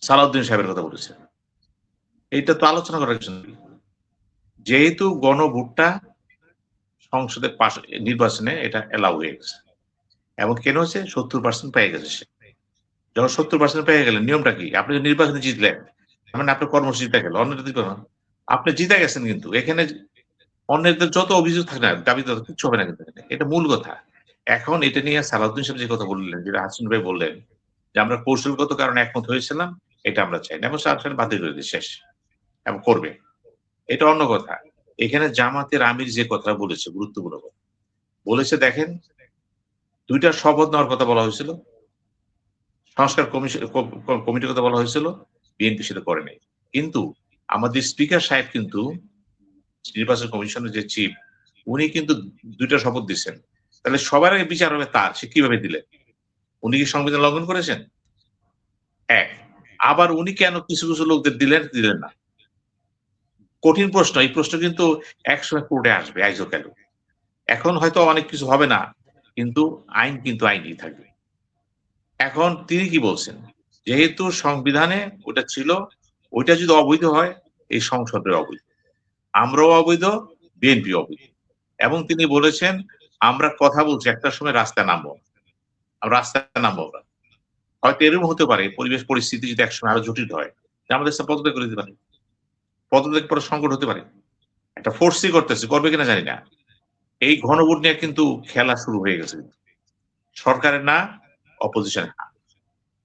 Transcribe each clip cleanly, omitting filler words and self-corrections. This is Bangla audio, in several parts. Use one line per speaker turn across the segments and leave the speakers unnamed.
সালাউদ্দিন সাহেবের কথা বলেছে। এইটা তো আলোচনা করার কিছু নেই। যেহেতু গণভোটটা সংসদের পাশ নির্বাচনে এটা এলাও হয়ে গেছে এবং কেন হচ্ছে 70% পেয়ে গেছে সে। যখন 70% পেয়ে গেলেন নিয়মটা কি? আপনি যদি নির্বাচনে জিতলেন, তার মানে আপনার কর্মসূচি জিতে গেল। অন্যরা জিতবে না। আপনি জিতে গেছেন কিন্তু এখানে অন্যদের যত অভিযোগ থাকে না, দাবি দেওয়া কিচ্ছু হবে না কিন্তু এখানে। এটা মূল কথা। এখন এটা নিয়ে সালাউদ্দিন সাহেব যে কথা বললেন, যেটা হাসিন ভাই বললেন যে, "আমরা কৌশলগত কারণে একমত হয়েছিলাম, এটা আমরা চাই না।" এবং সাহেব বাতিল করে দিয়ে শেষ এবং করবে। এটা অন্য কথা। এখানে জামাতের আমির যে কথাটা বলেছে গুরুত্বপূর্ণ কথা। বলেছে দেখেন ২ টা শপথ নেওয়ার কথা বলা হয়েছিল। সংস্কার কমিশন কমিটির কথা বলা হয়েছিল। বিএনপি সেটা করে নাই। কিন্তু আমাদের স্পিকার সাহেব কিন্তু নির্বাচন কমিশনের যে চিফ উনি কিন্তু ২ টা শপথ দিচ্ছেন। তাহলে সবার আগে বিচার হবে তার। সে কিভাবে দিলেন? উনি কি সংবিধান লঙ্ঘন করেছেন? ১ আবার উনি কেন কিছু লোকদের দিলেন, দিলেন না? কঠিন প্রশ্ন। এই প্রশ্ন কিন্তু একসময় কোর্টে আসবে আইজো কেন? এখন হয়তো অনেক কিছু হবে না। কিন্তু আইন কিন্তু আইনই থাকবে। এখন তিনি কি বলছেন? যেহেতু সংবিধানে ওটা ছিল, ওইটা যদি অবৈধ হয়, এই সংসদের অবৈধ। আমরাও অবৈধ, বিএনপি অবৈধ। এবং তিনি বলেছেন, আমরা কথা বলছি একটার সময় রাস্তায় নামবো। রাস্তায় নামবো আমরা। হয়তো এরকম হতে পারে পরিবেশ পরিস্থিতি যদি একসময় আরো জটিল হয়, যে আমাদের সাথে পদত্যাগ করে দিতে পারে। পদত্যাগ পরে সংকট হতে পারে। একটা ফোর্সই করতেছে, করবে কিনা জানি না। এই ঘনভোট নিয়ে কিন্তু খেলা শুরু হয়ে গেছে কিন্তু। সরকারের না, অপোজিশনের না।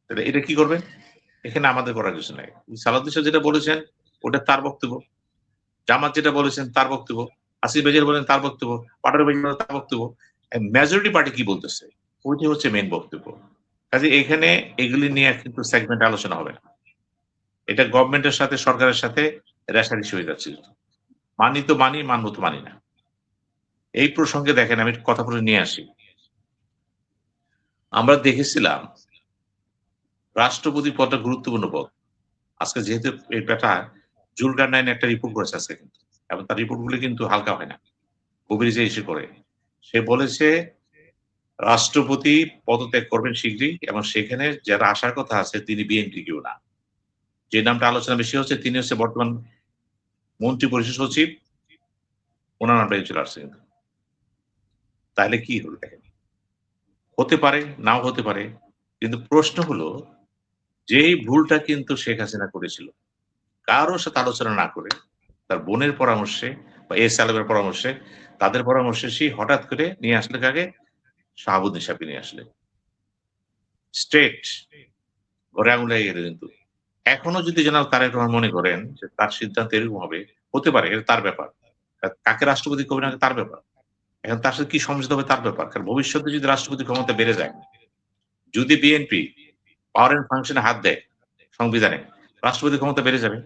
তাহলে এটা কি করবে? এখানে আমাদের করার কিছু নাই। সালাউদ্দিন সাহেব যেটা বলেছেন, ওটা তার বক্তব্য। জামাত যেটা বলেছেন তার বক্তব্য। আসিফ ভাইজান বলেন তার বক্তব্য। পাটোয়ারি ভাই বলেন তার বক্তব্য। মেজরিটি পার্টি কি বলতেছে? ওইটাই হচ্ছে মেইন বক্তব্য। কাজে এখানে এগুলি নিয়ে কিন্তু সেগমেন্ট আলোচনা হবে না। এটা গভর্নমেন্টের সাথে সরকারের সাথে রেষারেষি হয়ে যাচ্ছে। মানি তো মানি, মানব তো মানি না। এই প্রসঙ্গে দেখেন আমি কথা বলে নিয়ে আসি। আমরা দেখেছিলাম রাষ্ট্রপতি পদটা গুরুত্বপূর্ণ পদ। আজকে যেহেতু এই ব্যাটা জুলকার নাইন একটা রিপোর্ট করেছে আজকে কিন্তু। এবং তার রিপোর্ট গুলো কিন্তু হালকা হয় না। গভীরে যে ইস্যু করে। সে বলেছে রাষ্ট্রপতি পদত্যাগ করবেন শিগগিরই এবং সেখানে যারা আসার কথা আছে তিনি বিএনপি কেউ না। যে নামটা আলোচনা বেশি হচ্ছে তিনি হচ্ছে বর্তমান মন্ত্রী পরিষদ সচিব। উনার নামটাই চলে আসছে কিন্তু। তাহলে কি হলো দেখেন? হতে পারে, নাও হতে পারে। কিন্তু প্রশ্ন হলো যেই ভুলটা কিন্তু শেখ হাসিনা করেছিল, কারো সাথে আলোচনা না করে তার বোনের পরামর্শে বা এস আলমের পরামর্শে, তাদের পরামর্শে সে হঠাৎ করে নিয়ে আসলে কাকে? শাহাবুদ্দিন সাহেবকে নিয়ে আসলে। স্ট্রেইট ঘরে আগুন লেগে গেল কিন্তু। এখনো যদি জনাব তারেক রহমান মনে করেন যে তার সিদ্ধান্ত এরকম হবে, হতে পারে এটা তার ব্যাপার। কাকে রাষ্ট্রপতি করবেন আগে তার ব্যাপার। এখন তার সাথে কি সমঝোতা হবে তার ব্যাপার। কারণ ভবিষ্যতে যদি রাষ্ট্রপতির ক্ষমতা বেড়ে যায়, যদি বিএনপি পাওয়ার অ্যান্ড ফাংশন এ হাত দেয় সংবিধানে, রাষ্ট্রপতির ক্ষমতা বেড়ে যাবে।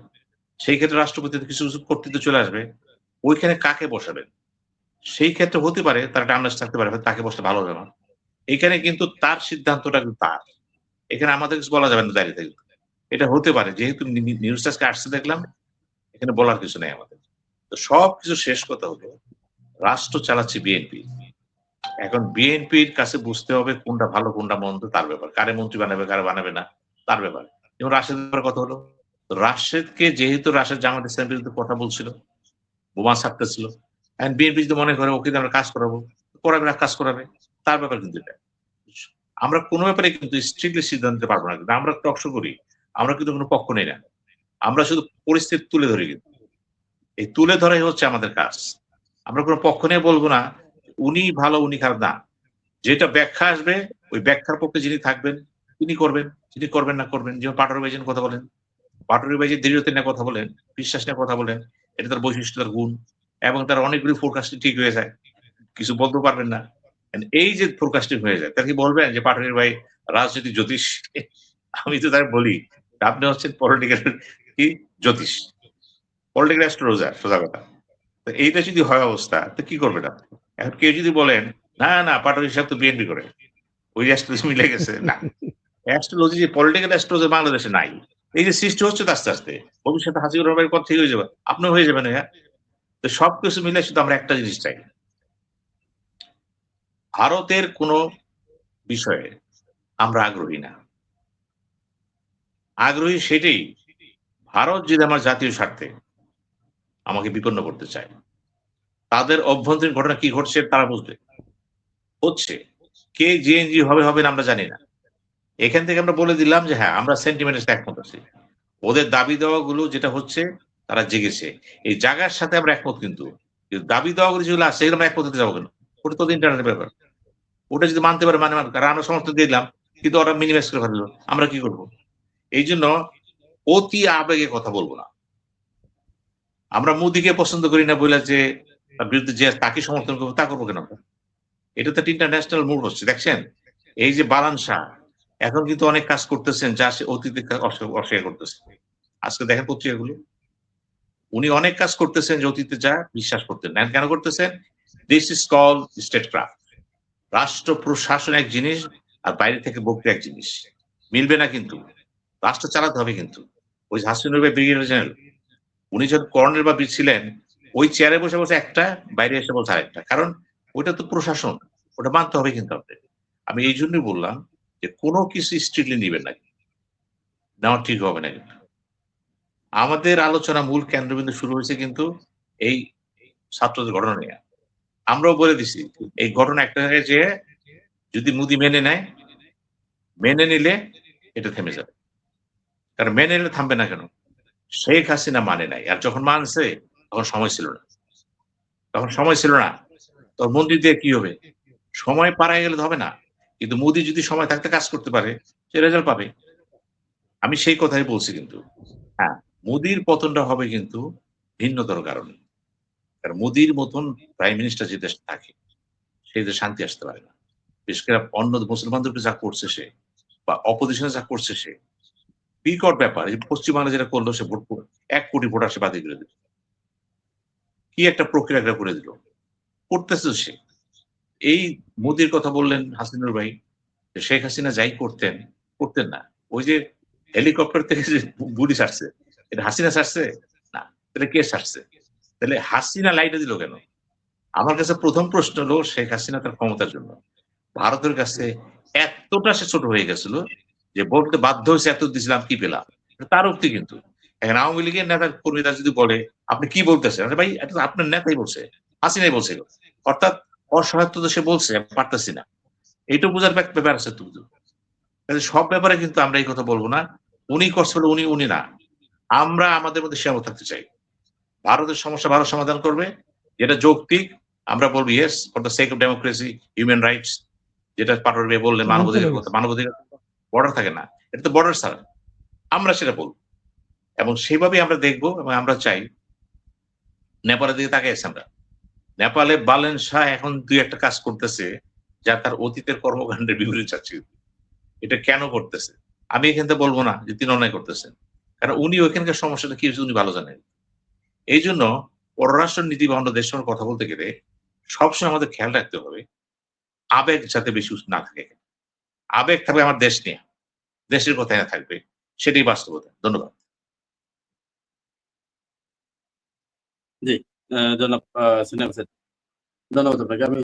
সেই ক্ষেত্রে রাষ্ট্রপতির কিছু কর্তৃত্ব চলে আসবে। ওইখানে কাকে বসাবেন? সেই ক্ষেত্রে হতে পারে তার একটা আন্দাজ থাকতে পারে হয়তো তাকে বসলে ভালো হবে না। এখানে কিন্তু তার সিদ্ধান্তটা কিন্তু তার। এখানে আমাদের কিছু বলা যাবে না দাঁড়িয়ে থেকে। এটা হতে পারে। যেহেতু নিউজটা আজকে আসছে দেখলাম, এখানে বলার কিছু নেই আমাদের। তো সবকিছু শেষ কথা হলো, রাষ্ট্র চালাচ্ছে বিএনপি। এখন বিএনপির কাছে বুঝতে হবে কোনটা ভালো কোনটা মন্দ তার ব্যাপার। কারে মন্ত্রী বানাবে, কারে বানাবে না তার ব্যাপার। যেমন রাশেদের ব্যাপারে কথা হলো। তো রাশেদকে যেহেতু রাশেদ জামাত ইসলামের বিরুদ্ধে কথা বলছিল, বোমা ছাড়তেছিল। এখন বিএনপি যদি মনে করে ওকে দিয়ে আমরা কাজ করাবো, করাবে না কাজ করাবে। তার ব্যাপার কিন্তু এটা। আমরা কোন ব্যাপারে কিন্তু স্ট্রিক্টলি সিদ্ধান্ত নিতে পারবো না। কিন্তু আমরা টক শো করি। আমরা কিন্তু কোন পক্ষ নেই না। আমরা শুধু পরিস্থিতি তুলে ধরি কিন্তু। এই তুলে ধরাই হচ্ছে আমাদের কাজ। আমরা কোন পক্ষ নিয়ে বলব না, উনি ভালো উনি খারাপ না। যেটা ব্যাখ্যা আসবে ওই ব্যাখ্যার পক্ষে যিনি থাকবেন তিনি করবেন। যিনি করবেন না করবেন। যেমন পাটোয়ারি ভাইজান কথা বলেন। পাটোয়ারি ভাইজান দৃঢ়তা নিয়ে কথা বলেন, বিশ্বাস নিয়ে কথা বলেন। এটা তার বৈশিষ্ট্য, তার গুণ এবং তার অনেকগুলি ফোরকাস্টিং ঠিক হয়ে যায়। কিছু বলতেও পারবেন না। এই যে ফোরকাস্টিং হয়ে যায়, তাকে কি বলবেন যে পাটোয়ারি ভাই রাজনৈতিক জ্যোতিষ? আমি তো তাকে বলি, আপনি হচ্ছেন পলিটিক্যাল কি জ্যোতিষ। পলিটিক্যাল অ্যাস্ট্রোলজার সোজা কথা। তো এইটা যদি হয় অবস্থা তো কি করবেন আপনি? এখন কেউ যদি বলেন, না পাটোয়ারি সাহেব তো বিএনপি করে। ওই অ্যাস্ট্রোলজি মিলে গেছে। না। অ্যাস্ট্রোলজি যে পলিটিক্যাল অ্যাস্ট্রোলজি বাংলাদেশে নাই। এই যে সৃষ্টি হচ্ছে তো আস্তে, আস্তে। ভবিষ্যতে হাসিবুর রহমানের পর ঠিক হয়ে যাবে। আপনিও হয়ে যাবেন ভাইয়া। তো সবকিছু মিলে শুধু আমরা একটা জিনিস চাই। ভারতের কোন বিষয়ে আমরা আগ্রহী না। আগ্রহী সেটাই, ভারত যদি আমার জাতীয় স্বার্থে আমাকে বিপন্ন করতে চায়, তাদের অভ্যন্তরীণ ঘটনা কি ঘটছে তারা বুঝবে। হচ্ছে। কে জেএনজি হবে না আমরা জানি না। এখান থেকে আমরা বলে দিলাম যে হ্যাঁ, আমরা সেন্টিমেন্টের সাথে একমত আছি। ওদের দাবি দেওয়াগুলো যেটা হচ্ছে তারা জেগেছে। এই জাগার সাথে আমরা একমত কিন্তু। দাবি দেওয়াগুলো যেগুলো আছে সেগুলো আমরা একমত হতে যাবো কেন? ওটা তো ইন্টারনেটের ব্যাপার। ওটা যদি মানতে পারে মানে কারণ আমরা সমর্থন দিয়ে দিলাম। কিন্তু ওরা মিনিমাইজ করে ফেললো। আমরা কি করব? এইজন্য অতি আবেগে কথা বলব না। আমরা মোদিকে পছন্দ করি না বইলা যে তার বিরুদ্ধে যে তাকে সমর্থন করব তা করব কেন আমরা? এটা তো একটা ইন্টারন্যাশনাল মুভ হচ্ছে দেখছেন? এই যে বালান শাহ এখন কিন্তু অনেক কাজ করতেছেন যা সে অতীতে অস্বীকার করতেছে। আজকে দেখেন পত্রিকাগুলো। উনি অনেক কাজ করতেছেন যে অতীতে যা বিশ্বাস করতেন না। কেন করতেছেন? This is called statecraft. রাষ্ট্র প্রশাসন এক জিনিস আর বাইরে থেকে বক্তৃতা এক জিনিস। মিলবে না কিন্তু। রাষ্ট্র চালাতে হবে কিন্তু। ওই হাসিনুর ভাই ব্রিগেডিয়ার জেনারেল উনি যখন কর্নেল বা ছিলেন ওই চেয়ারে বসে একটা, বাইরে এসে বলছে আরেকটা। কারণ ওইটা তো প্রশাসন। ওটা মানতে হবে কিন্তু আপনাদের। আমি এই জন্যই বললাম যে কোনো কিছু স্ট্রিক্টলি নিবেন না। নেওয়া ঠিক হবে না কিন্তু। আমাদের আলোচনা মূল কেন্দ্রবিন্দু শুরু হয়েছে কিন্তু এই ছাত্রদের ঘটনা নিয়ে। আমরাও বলে দিছি এই ঘটনা একটা জায়গায় যেয়ে যদি মোদি মেনে নেয়, মেনে নিলে এটা থেমে যাবে। কারণ মেনে নিলে থামবে না কেন? শেখ হাসিনা মানে নাই। আর যখন মানছে তখন সময় ছিল না। তখন সময় ছিল না। তখন মন্ত্রী দিয়ে কি হবে? সময় পাড়ায় গেলে তো হবে না। কিন্তু মোদি যদি সময় থাকতে কাজ করতে পারে, সে রেজাল্ট পাবে। আমি সেই কথাই বলছি কিন্তু। হ্যাঁ, মোদির পতনটা হবে কিন্তু ভিন্নতর কারণে। কারণ মোদির মতন প্রাইম মিনিস্টার যে দেশে থাকে, সেই দেশে শান্তি আসতে পারে না। বিশেষ করে অন্য মুসলমানদের উপরে যা করছে সে বা অপোজিশনে যা করছে সে, বিকট ব্যাপার। এই পশ্চিমবাংলা যেটা করলো সে ভোট ১ কোটি ভোটার সে বাতিল করে দিল। কি একটা প্রক্রিয়া একটা করে দিল। করতেছে তো সে। এই মোদির কথা বললেন হাসিনুর ভাই, যে শেখ হাসিনা যাই করতেন, করতেন না। ওই যে হেলিকপ্টার থেকে যে গুলি ছাড়ছে, এটা হাসিনা ছাড়ছে? না। তাহলে কে ছাড়ছে? তাহলে হাসিনা লাইটে দিল কেন? আমার কাছে ১ম প্রশ্ন হলো শেখ হাসিনা তার ক্ষমতার জন্য। ভারতের কাছে এতটা সে ছোট হয়ে গেছিল যে বলতে বাধ্য হয়েছে এত দিছিলাম কি পেলাম? এটা তার উক্তি কিন্তু। এখন আওয়ামী লীগের নেতা কর্মীরা যদি বলে, "আপনি কি বলতেছেন?" আরে ভাই এটা তো আপনার নেতাই বলছে। হাসিনাই বলছে এগুলো। অর্থাৎ অসহায়ত্ব সে বলছে পারতেছি না। এইটা বোঝার ব্যাপার আছে তো। কাজে সব ব্যাপারে কিন্তু আমরা এই কথা বলব না। উনি করছে বলে উনি না। আমরা আমাদের মধ্যে সীমাবদ্ধ থাকতে চাই। ভারতের সমস্যা ভারত সমাধান করবে। যেটা যৌক্তিক আমরা বলব yes for the sake of democracy, human rights যেটা পাটোয়ারি ভাই বললেন মানবাধিকার কথা। মানবাধিকার বর্ডার থাকে না। এটা তো বর্ডার ছাড়া। আমরা সেটা বলব। এবং সেভাবেই আমরা দেখব এবং আমরা চাই নেপালের দিকে তাকাই আছি আমরা। নেপালে বালেন শাহ এখন ২-১ টা কাজ করতেছে যা তার অতীতের কর্মকাণ্ডের বিপরীত যাচ্ছে। এটা কেন করতেছে? আমি এখান থেকে বলব না যে তিনি অন্যায় করতেছেন। কারণ উনি ওখানকার সমস্যাটা কি হচ্ছে উনি ভালো জানেন। এইজন্য পররাষ্ট্র নীতি বা অন্য দেশের সঙ্গে কথা বলতে গেলে সবসময় আমাদের খেয়াল রাখতে হবে আবেগ যাতে বেশি না থাকে। আবেগ থাকবে আমার দেশ নিয়ে। দেশের কথায় না থাকবে। সেটাই বাস্তবতা। ধন্যবাদ।
জি, জনাব সিনহাক স্যার। ধন্যবাদ আপনাকে। আমি